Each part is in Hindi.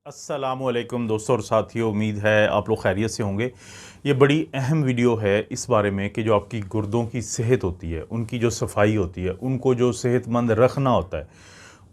अस्सलामुअलैकुम दोस्तों और साथियों, उम्मीद है आप लोग खैरियत से होंगे। ये बड़ी अहम वीडियो है इस बारे में कि जो आपकी गुर्दों की सेहत होती है, उनकी जो सफाई होती है, उनको जो सेहतमंद रखना होता है,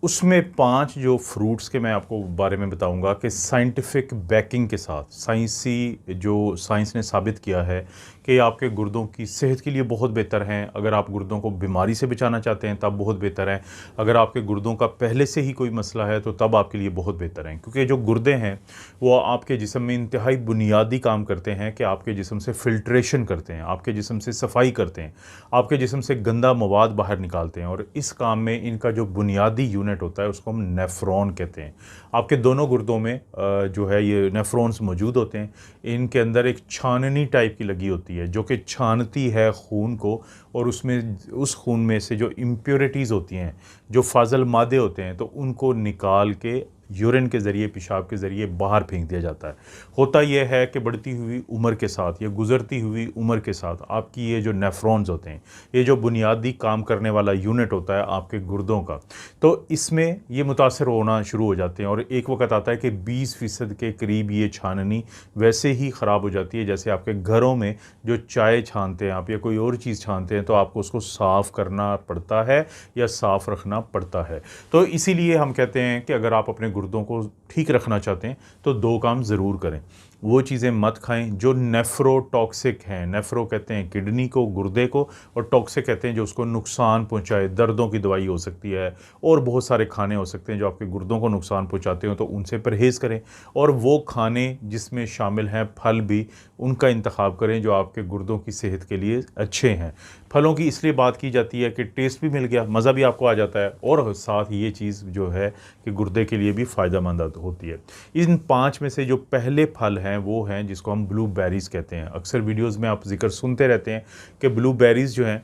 उसमें 5 जो फ्रूट्स के मैं आपको बारे में बताऊंगा कि साइंटिफिक बैकिंग के साथ, साइंस ने साबित किया है कि आपके गुर्दों की सेहत के लिए बहुत बेहतर हैं। अगर आप गुर्दों को बीमारी से बचाना चाहते हैं तब बहुत बेहतर है। अगर आपके गुर्दों का पहले से ही कोई मसला है तो तब आपके लिए बहुत बेहतर है, क्योंकि जो गुर्दे हैं वो आपके जिस्म में इंतहाई बुनियादी काम करते हैं कि आपके जिस्म से फ़िल्ट्रेशन करते हैं, आपके जिस्म से सफाई करते हैं, आपके जिस्म से गंदा मवाद बाहर निकालते हैं। और इस काम में इनका जो बुनियादी यूनिट होता है उसको हम नेफ्रॉन कहते हैं। आपके दोनों गुर्दों में जो है ये नेफ्रॉन्स मौजूद होते हैं। इनके अंदर एक छाननी टाइप की लगी होती है जो कि छानती है खून को, और उस खून में से जो इम्प्योरिटीज़ होती हैं, जो फाजल मादे होते हैं, तो उनको निकाल के यूरिन के ज़रिए, पेशाब के ज़रिए बाहर फेंक दिया जाता है। होता यह है कि बढ़ती हुई उम्र के साथ या गुज़रती हुई उम्र के साथ आपकी ये जो नेफ्रॉन्स होते हैं, ये जो बुनियादी काम करने वाला यूनिट होता है आपके गुर्दों का, तो इसमें ये मुतासर होना शुरू हो जाते हैं। और एक वक्त आता है कि 20% के करीब ये छाननी वैसे ही ख़राब हो जाती है। जैसे आपके घरों में जो चाय छानते हैं आप या कोई और चीज़ छानते हैं तो आपको उसको साफ़ करना पड़ता है या साफ़ रखना पड़ता है। तो इसीलिए हम कहते हैं कि अगर आप अपने गुर्दों को ठीक रखना चाहते हैं तो 2 काम ज़रूर करें। वो चीज़ें मत खाएं जो नेफ्रोटॉक्सिक हैं। नेफ्रो कहते हैं किडनी को, गुर्दे को, और टॉक्सिक कहते हैं जो उसको नुकसान पहुंचाए। दर्दों की दवाई हो सकती है और बहुत सारे खाने हो सकते हैं जो आपके गुर्दों को नुकसान पहुंचाते हो, तो उनसे परहेज़ करें। और वो खाने जिसमें शामिल हैं फल भी, उनका इंतखाब करें जो आपके गुर्दों की सेहत के लिए अच्छे हैं। फलों की इसलिए बात की जाती है कि टेस्ट भी मिल गया, मज़ा भी आपको आ जाता है, और साथ ये चीज़ जो है कि गुर्दे के लिए भी फ़ायदेमंद होती है। इन 5 में से जो पहले फल हैं वो हैं जिसको हम ब्लूबेरीज़ कहते हैं। अक्सर वीडियोज़ में आप जिक्र सुनते रहते हैं कि ब्लूबेरीज़ जो हैं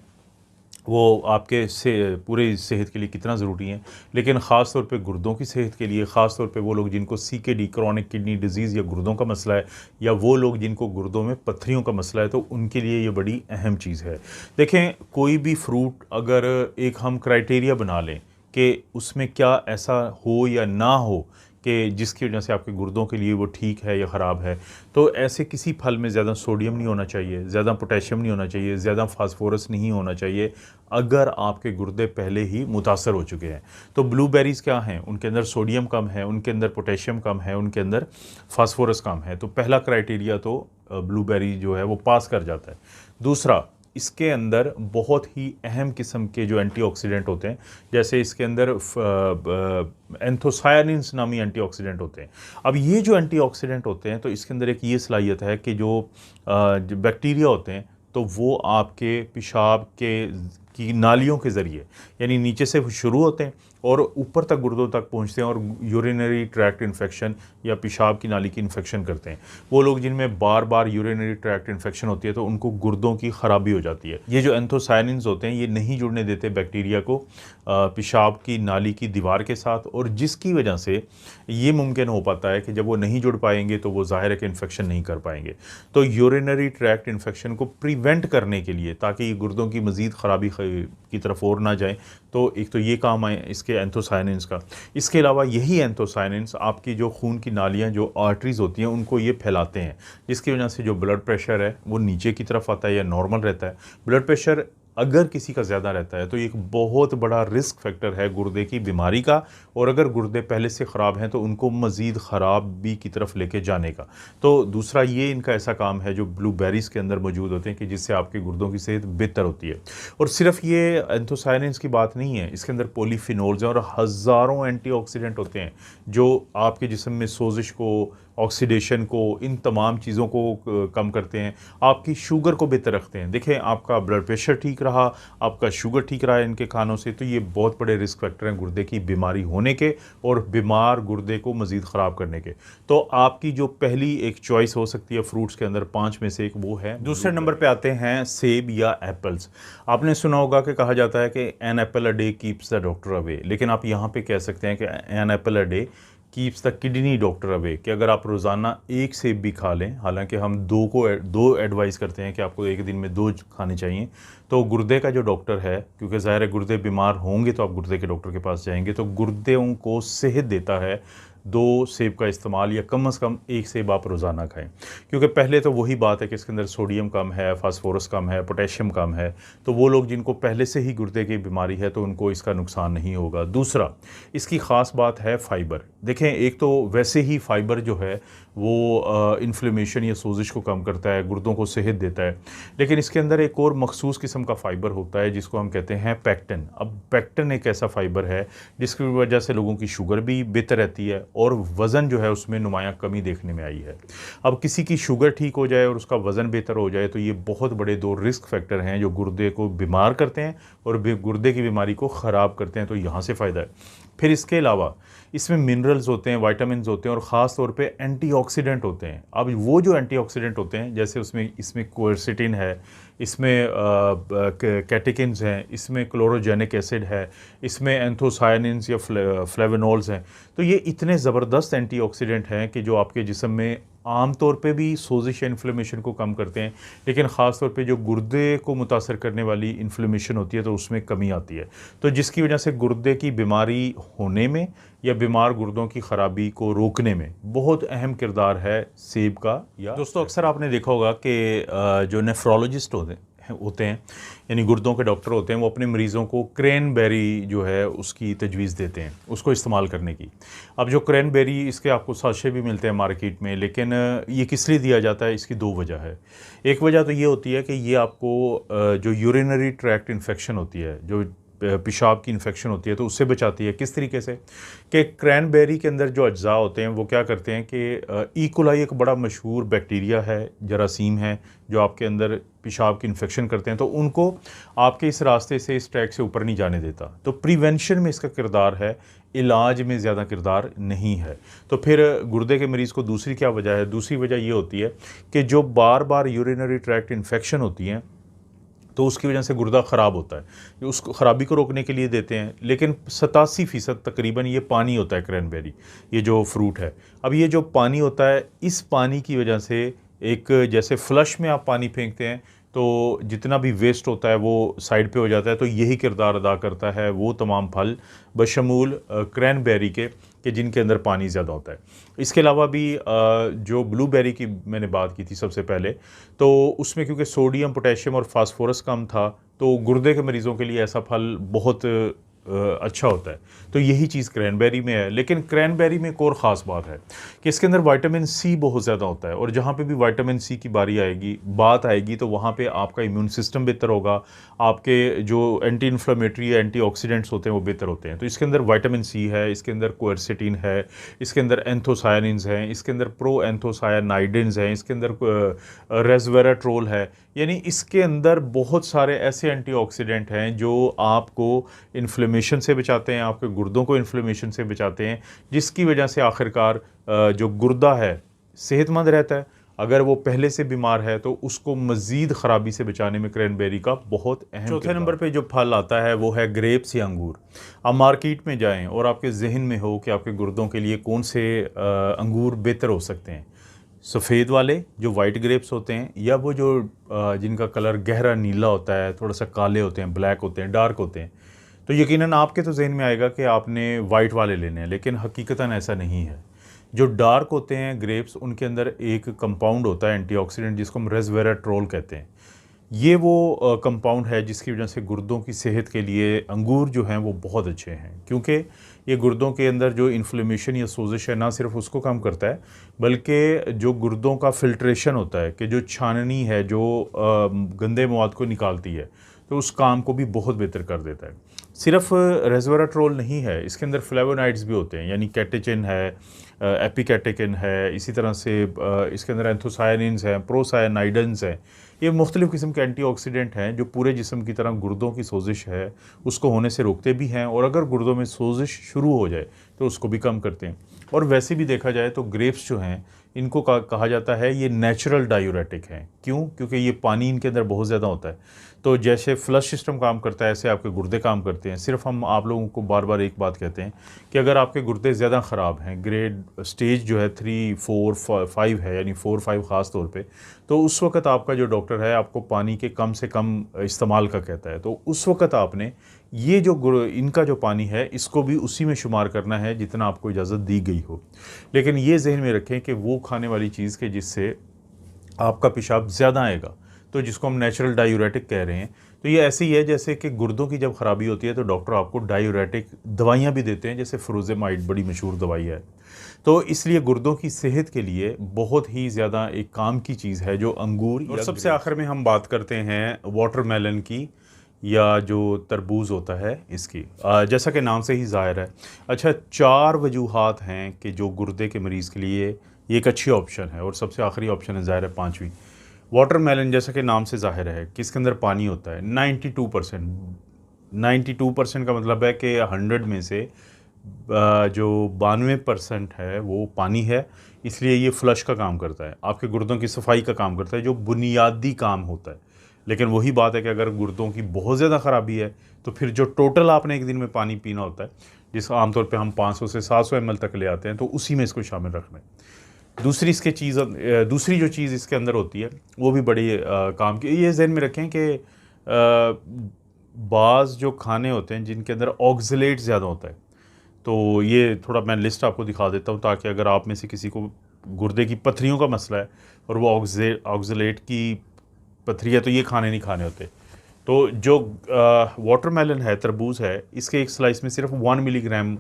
वो आपके से पूरे सेहत के लिए कितना ज़रूरी है, लेकिन ख़ास तौर पे गुर्दों की सेहत के लिए, ख़ास तौर पे वो लोग जिनको CKD, क्रॉनिक किडनी डिजीज़ या गुर्दों का मसला है, या वो लोग जिनको गुर्दों में पत्थरियों का मसला है, तो उनके लिए ये बड़ी अहम चीज़ है। देखें, कोई भी फ्रूट अगर एक हम क्राइटेरिया बना लें कि उसमें क्या ऐसा हो या ना हो कि जिसकी वजह से आपके गुर्दों के लिए वो ठीक है या ख़राब है, तो ऐसे किसी फल में ज़्यादा सोडियम नहीं होना चाहिए, ज़्यादा पोटेशियम नहीं होना चाहिए, ज़्यादा फास्फोरस नहीं होना चाहिए अगर आपके गुर्दे पहले ही मुतासर हो चुके हैं। तो ब्लूबेरीज़ क्या हैं? उनके अंदर सोडियम कम है, उनके अंदर पोटेशियम कम है, उनके अंदर फास्फोरस कम है। तो पहला क्राइटेरिया तो ब्लूबेरी जो है वो पास कर जाता है। दूसरा, इसके अंदर बहुत ही अहम किस्म के जो एंटीऑक्सीडेंट होते हैं, जैसे इसके अंदर एंथोसायनिन्स नामी एंटीऑक्सीडेंट होते हैं। अब ये जो एंटीऑक्सीडेंट होते हैं, तो इसके अंदर एक ये सलाहियत है कि जो बैक्टीरिया होते हैं तो वो आपके पेशाब की नालियों के ज़रिए, यानी नीचे से शुरू होते हैं और ऊपर तक गुर्दों तक पहुंचते हैं और यूरिनरी ट्रैक्ट इन्फेक्शन या पेशाब की नाली की इन्फेक्शन करते हैं। वो लोग जिनमें बार बार यूरिनरी ट्रैक्ट इन्फेक्शन होती है तो उनको गुर्दों की ख़राबी हो जाती है। ये जो एंथोसायनिन्स होते हैं ये नहीं जुड़ने देते बैक्टीरिया को पेशाब की नाली की दीवार के साथ, और जिसकी वजह से ये मुमकिन हो पाता है कि जब वो नहीं जुड़ पाएंगे तो वो ज़ाहिर है कि इन्फेक्शन नहीं कर पाएंगे। तो यूरिनरी ट्रैक्ट इन्फेक्शन को प्रिवेंट करने के लिए, ताकि गुर्दों की मज़ीद ख़राबी की तरफ और ना जाए, तो एक तो ये काम आए इसके एंथोसायनिन्स का। इसके अलावा यही एंथोसायनिन्स आपकी जो खून की नालियाँ, जो आर्टरीज़ होती हैं, उनको ये फैलाते हैं, जिसकी वजह से जो ब्लड प्रेशर है वो नीचे की तरफ आता है या नॉर्मल रहता है। ब्लड प्रेशर अगर किसी का ज़्यादा रहता है तो एक बहुत बड़ा रिस्क फैक्टर है गुर्दे की बीमारी का, और अगर गुर्दे पहले से ख़राब हैं तो उनको मज़ीद ख़राबी की तरफ लेके जाने का। तो दूसरा ये इनका ऐसा काम है जो ब्लूबेरीज़ के अंदर मौजूद होते हैं कि जिससे आपके गुर्दों की सेहत बेहतर होती है। और सिर्फ ये एंथोसायनिन्स की बात नहीं है, इसके अंदर पॉलीफिनोल्स हैं और हज़ारों एंटीऑक्सीडेंट होते हैं जो आपके जिस्म में सोजिश को, ऑक्सीडेशन को, इन तमाम चीज़ों को कम करते हैं, आपकी शुगर को बेहतर रखते हैं। देखें, आपका ब्लड प्रेशर ठीक रहा, आपका शुगर ठीक रहा है इनके खानों से, तो ये बहुत बड़े रिस्क फैक्टर हैं गुर्दे की बीमारी होने के और बीमार गुर्दे को मज़ीद ख़राब करने के। तो आपकी जो पहली एक चॉइस हो सकती है फ्रूट्स के अंदर 5 में से एक, वो है। दूसरे नंबर पे आते हैं सेब या एप्पल्स। आपने सुना होगा कि कहा जाता है कि an apple a day keeps the doctor away, लेकिन आप यहाँ पे कह सकते हैं कि an apple a day keeps the kidney doctor away, कि अगर आप रोज़ाना 1 सेब भी खा लें, हालांकि हम 2 एडवाइस करते हैं कि आपको एक दिन में 2 खाने चाहिए, तो गुर्दे का जो डॉक्टर है, क्योंकि ज़ाहिर है गुर्दे बीमार होंगे तो आप गुर्दे के डॉक्टर के पास जाएंगे, तो गुर्दों को सेहत देता है 2 सेब का इस्तेमाल या कम से कम 1 सेब आप रोज़ाना खाएं। क्योंकि पहले तो वही बात है कि इसके अंदर सोडियम कम है, फास्फोरस कम है, पोटेशियम कम है, तो वो लोग जिनको पहले से ही गुर्दे की बीमारी है तो उनको इसका नुकसान नहीं होगा। दूसरा, इसकी ख़ास बात है फ़ाइबर। देखें, एक तो वैसे ही फ़ाइबर जो है वो इन्फ्लेमेशन या सोजिश को कम करता है, गुर्दों को सेहत देता है, लेकिन इसके अंदर एक और मखसूस किस्म का फ़ाइबर होता है जिसको हम कहते हैं पेक्टिन। अब पेक्टिन एक ऐसा फ़ाइबर है जिसकी वजह से लोगों की शुगर भी बेहतर रहती है और वज़न जो है उसमें नुमायाँ कमी देखने में आई है। अब किसी की शुगर ठीक हो जाए और उसका वज़न बेहतर हो जाए तो ये बहुत बड़े 2 रिस्क फैक्टर हैं जो गुर्दे को बीमार करते हैं और गुर्दे की बीमारी को ख़राब करते हैं, तो यहाँ से फ़ायदा है। फिर इसके अलावा इसमें मिनरल्स होते हैं, विटामिन्स होते हैं और ख़ास तौर पे एंटीऑक्सीडेंट होते हैं। अब वो जो एंटीऑक्सीडेंट होते हैं, जैसे इसमें क्वेरसिटिन है, इसमें कैटेकिन्स हैं, इसमें क्लोरोजेनिक एसिड है, इसमें एंथोसायनिन्स या फ्लेवोनॉल्स हैं, तो ये इतने ज़बरदस्त एंटीऑक्सीडेंट हैं कि जो आपके जिस्म में आम तौर पे भी सोजिश या इन्फ्लेमेशन को कम करते हैं, लेकिन ख़ास तौर पे जो गुर्दे को मुतासर करने वाली इन्फ्लेमेशन होती है तो उसमें कमी आती है, तो जिसकी वजह से गुर्दे की बीमारी होने में या बीमार गुर्दों की ख़राबी को रोकने में बहुत अहम किरदार है सेब का। या दोस्तों, अक्सर आपने देखा होगा कि जो नेफ्रोलॉजिस्ट होते हैं यानी गुर्दों के डॉक्टर होते हैं, वो अपने मरीज़ों को क्रैनबेरी जो है उसकी तजवीज़ देते हैं उसको इस्तेमाल करने की। अब जो क्रैनबेरी, इसके आपको साशे भी मिलते हैं मार्केट में, लेकिन ये किस लिए दिया जाता है, इसकी 2 वजह है। एक वजह तो ये होती है कि ये आपको जो यूरिनरी ट्रैक्ट इन्फेक्शन होती है, जो पेशाब की इन्फेक्शन होती है, तो उससे बचाती है। किस तरीके से कि क्रैनबेरी के अंदर जो अज्जा होते हैं वो क्या करते हैं कि ई. एक बड़ा मशहूर बैक्टीरिया है, जरासीम है, जो आपके अंदर पेशाब की इन्फेक्शन करते हैं, तो उनको आपके इस रास्ते से, इस ट्रैक से ऊपर नहीं जाने देता। तो प्रिवेंशन में इसका किरदार है, इलाज में ज़्यादा किरदार नहीं है। तो फिर गुर्दे के मरीज़ को दूसरी क्या वजह है? दूसरी वजह ये होती है कि जो बार बार यूरिनरी ट्रैक्ट इन्फेक्शन होती हैं तो उसकी वजह से गुर्दा ख़राब होता है। उसको ख़राबी को रोकने के लिए देते हैं, लेकिन 87% तकरीबन ये पानी होता है क्रैनबेरी, ये जो फ्रूट है। अब ये जो पानी होता है, इस पानी की वजह से एक, जैसे फ्लश में आप पानी फेंकते हैं तो जितना भी वेस्ट होता है वो साइड पे हो जाता है, तो यही किरदार अदा करता है वो तमाम फल बशमूल क्रैनबेरी के कि जिनके अंदर पानी ज़्यादा होता है। इसके अलावा भी जो ब्लूबेरी की मैंने बात की थी सबसे पहले, तो उसमें क्योंकि सोडियम, पोटेशियम और फास्फोरस कम था, तो गुर्दे के मरीज़ों के लिए ऐसा फल बहुत अच्छा होता है। तो यही चीज़ क्रैनबेरी में है। लेकिन क्रैनबेरी में एक और ख़ास बात है कि इसके अंदर विटामिन सी बहुत ज़्यादा होता है, और जहाँ पे भी विटामिन सी की बात आएगी तो वहाँ पे आपका इम्यून सिस्टम बेहतर होगा, आपके जो एंटी इन्फ्लेमेटरी या एंटीऑक्सीडेंट्स होते हैं वो बेहतर होते हैं। तो इसके अंदर विटामिन सी है, इसके अंदर क्वेरसिटिन है, इसके अंदर एंथोसायनिन्स हैं, इसके अंदर प्रो एंथोसायनाइडिन्स हैं, इसके अंदर रेसवेराट्रोल है, यानी इसके अंदर बहुत सारे ऐसे एंटीऑक्सीडेंट हैं जो आपको इन्फ्लेमेशन से बचाते हैं, आपके गुर्दों को इन्फ्लेमेशन से बचाते हैं, जिसकी वजह से आखिरकार जो गुर्दा है सेहतमंद रहता है। अगर वो पहले से बीमार है तो उसको मज़ीद ख़राबी से बचाने में क्रैनबेरी का बहुत अहम। चौथे नंबर पे जो फल आता है वो है ग्रेप्स या अंगूर। आप मार्केट में जाएं और आपके जहन में हो कि आपके गुर्दों के लिए कौन से अंगूर बेहतर हो सकते हैं, सफ़ेद वाले जो वाइट ग्रेप्स होते हैं, या वो जो जिनका कलर गहरा नीला होता है, थोड़ा सा काले होते हैं, ब्लैक होते हैं, डार्क होते हैं, तो यकीनन आपके तो जहन में आएगा कि आपने वाइट वाले लेने हैं, लेकिन हकीकतन ऐसा नहीं है। जो डार्क होते हैं ग्रेप्स, उनके अंदर एक कंपाउंड होता है एंटीऑक्सीडेंट जिसको हम रेसवेराट्रोल कहते हैं। ये वो कंपाउंड है जिसकी वजह से गुर्दों की सेहत के लिए अंगूर जो हैं वो बहुत अच्छे हैं, क्योंकि ये गुर्दों के अंदर जो इन्फ्लेमेशन या सोजिश है ना सिर्फ उसको कम करता है, बल्कि जो गुर्दों का फिल्ट्रेशन होता है कि जो छाननी है जो गंदे मवाद को निकालती है, तो उस काम को भी बहुत बेहतर कर देता है। सिर्फ रेसवेराट्रोल नहीं है, इसके अंदर फ्लेवोनाइड्स भी होते हैं, यानी कैटेचिन है, एपिकैटेकिन है, इसी तरह से इसके अंदर एंथोसायनिन्स हैं, प्रोसायनाइडन्स हैं। ये मुख्तलिफ़ किस्म के एंटीऑक्सीडेंट हैं जो पूरे जिस्म की तरह गुर्दों की सोजिश है उसको होने से रोकते भी हैं, और अगर गुर्दों में सोजिश शुरू हो जाए तो उसको भी कम करते हैं। और वैसे भी देखा जाए तो ग्रेप्स जो हैं इनको कहा जाता है ये नेचुरल डायूरेटिक हैं। क्यों? क्योंकि ये पानी इनके अंदर बहुत ज़्यादा होता है। तो जैसे फ्लश सिस्टम काम करता है ऐसे आपके गुर्दे काम करते हैं। सिर्फ हम आप लोगों को बार बार एक बात कहते हैं कि अगर आपके गुर्दे ज़्यादा ख़राब हैं, ग्रेड स्टेज जो है 3, 4, 5 है, यानी 4, 5 ख़ास तौर पे, तो उस वक़्त आपका जो डॉक्टर है आपको पानी के कम से कम इस्तेमाल का कहता है। तो उस वक़्त आपने ये जो इनका जो पानी है इसको भी उसी में शुमार करना है जितना आपको इजाज़त दी गई हो। लेकिन ये जहन में रखें कि वो खाने वाली चीज़ के जिससे आपका पेशाब ज़्यादा आएगा, तो जिसको हम नेचुरल डायूरेटिक कह रहे हैं, तो ये ऐसे ही है जैसे कि गुर्दों की जब ख़राबी होती है तो डॉक्टर आपको डायूरेटिक दवाइयाँ भी देते हैं, जैसे फ्रोज़ेमाइड बड़ी मशहूर दवाई है। तो इसलिए गुर्दों की सेहत के लिए बहुत ही ज़्यादा एक काम की चीज़ है जो अंगूर। और सबसे आखिर में हम बात करते हैं वाटरमेलन की, या जो तरबूज होता है इसकी। जैसा कि नाम से ही ज़ाहिर है। अच्छा, 4 वजूहात हैं कि जो गुर्दे के मरीज़ के लिए ये एक अच्छी ऑप्शन है, और सबसे आखिरी ऑप्शन है ज़ाहिर है 5वीं। वाटरमेलन जैसा कि नाम से ज़ाहिर है कि इसके अंदर पानी होता है 92%। 92% का मतलब है कि 100 में से जो 92% है वो पानी है, इसलिए ये फ्लश का काम करता है, आपके गुर्दों की सफाई का काम करता है, जो बुनियादी काम होता है। लेकिन वही बात है कि अगर गुर्दों की बहुत ज़्यादा ख़राबी है तो फिर जो टोटल आपने एक दिन में पानी पीना होता है, जिसका आमतौर पे हम 500 से 700 ml तक ले आते हैं, तो उसी में इसको शामिल रखना है। दूसरी जो चीज़ इसके अंदर होती है वो भी बड़ी काम की। ये ज़हन में रखें कि बाज़ जो खाने होते हैं जिनके अंदर ऑक्सलेट ज़्यादा होता है, तो ये थोड़ा मैं लिस्ट आपको दिखा देता हूँ ताकि अगर आप में से किसी को गुर्दे की पथरियों का मसला है और वो ऑक्सलेट की पथरी है, तो ये खाने नहीं खाने होते। तो जो वाटरमेलन है, तरबूज है, इसके एक स्लाइस में सिर्फ 1 मिलीग्राम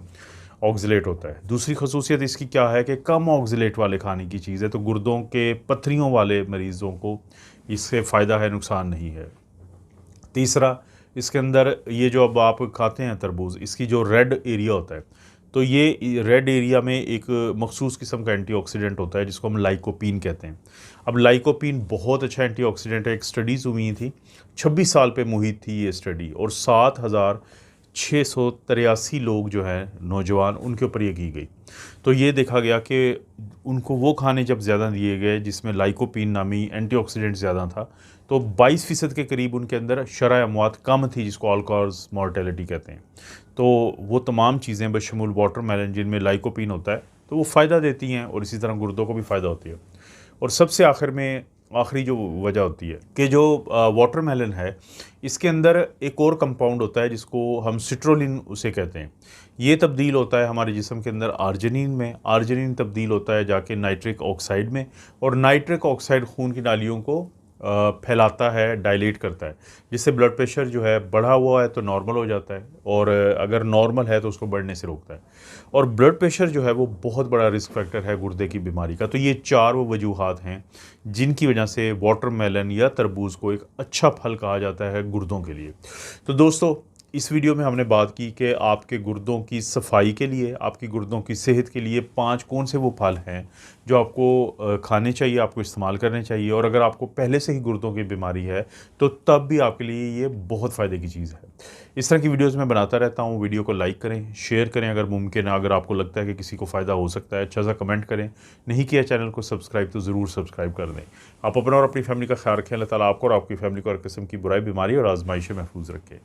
ऑक्सलेट होता है। दूसरी खसूसियत इसकी क्या है कि कम ऑक्सलेट वाले खाने की चीज़ है, तो गुर्दों के पथरियों वाले मरीज़ों को इससे फ़ायदा है, नुकसान नहीं है। तीसरा, इसके अंदर ये जो अब आप खाते हैं तरबूज, इसकी जो रेड एरिया होता है, तो ये रेड एरिया में एक मखसूस किस्म का एंटीऑक्सीडेंट होता है जिसको हम लाइकोपीन कहते हैं। अब लाइकोपीन बहुत अच्छा एंटीऑक्सीडेंट है। एक स्टडीज़ हुई थी, 26 साल पे मुहित थी ये स्टडी, और 7,683 लोग जो हैं नौजवान, उनके ऊपर ये की गई। तो ये देखा गया कि उनको वो खाने जब ज़्यादा दिए गए जिसमें लाइकोपीन नामी एंटीऑक्सीडेंट ज़्यादा था, तो 22% के करीब उनके अंदर शरह अमवात कम थी, जिसको ऑल कॉज मॉर्टेलिटी कहते हैं। तो वो तमाम चीज़ें बशमूल वाटरमेलन जिनमें लाइकोपीन होता है, तो वो फ़ायदा देती हैं, और इसी तरह गुर्दों को भी फ़ायदा होती है। और सबसे आखिर में आखिरी जो वजह होती है कि जो वाटरमेलन है, इसके अंदर एक और कंपाउंड होता है जिसको हम सिट्रोलिन उसे कहते हैं। ये तब्दील होता है हमारे जिस्म के अंदर आर्जिनिन में, आर्जिनिन तब्दील होता है जाके नाइट्रिक ऑक्साइड में, और नाइट्रिक ऑक्साइड खून की नालियों को फैलाता है, डायलेट करता है, जिससे ब्लड प्रेशर जो है बढ़ा हुआ है तो नॉर्मल हो जाता है, और अगर नॉर्मल है तो उसको बढ़ने से रोकता है। और ब्लड प्रेशर जो है वो बहुत बड़ा रिस्क फैक्टर है गुर्दे की बीमारी का। तो ये 4 वो वजूहात हैं जिनकी वजह से वाटरमेलन या तरबूज को एक अच्छा फल कहा जाता है गुर्दों के लिए। तो दोस्तों, इस वीडियो में हमने बात की कि आपके गुर्दों की सफाई के लिए, आपकी गुर्दों की सेहत के लिए 5 कौन से वो फल हैं जो आपको खाने चाहिए, आपको इस्तेमाल करने चाहिए। और अगर आपको पहले से ही गुर्दों की बीमारी है तो तब भी आपके लिए ये बहुत फ़ायदे की चीज़ है। इस तरह की वीडियोज़ मैं बनाता रहता हूँ। वीडियो को लाइक करें, शेयर करें अगर मुमकिन है। अगर आपको लगता है कि किसी को फ़ायदा हो सकता है, अच्छा सा कमेंट करें। नहीं किया चैनल को सब्सक्राइब तो ज़रूर सब्सक्राइब कर दें। आप अपना और अपनी फैमिली का ख्याल रखें। अल्लाह ताला आपको और आपकी फैमिली को हर किस्म की बुराई, बीमारी और आजमाइशें महफूज रखें।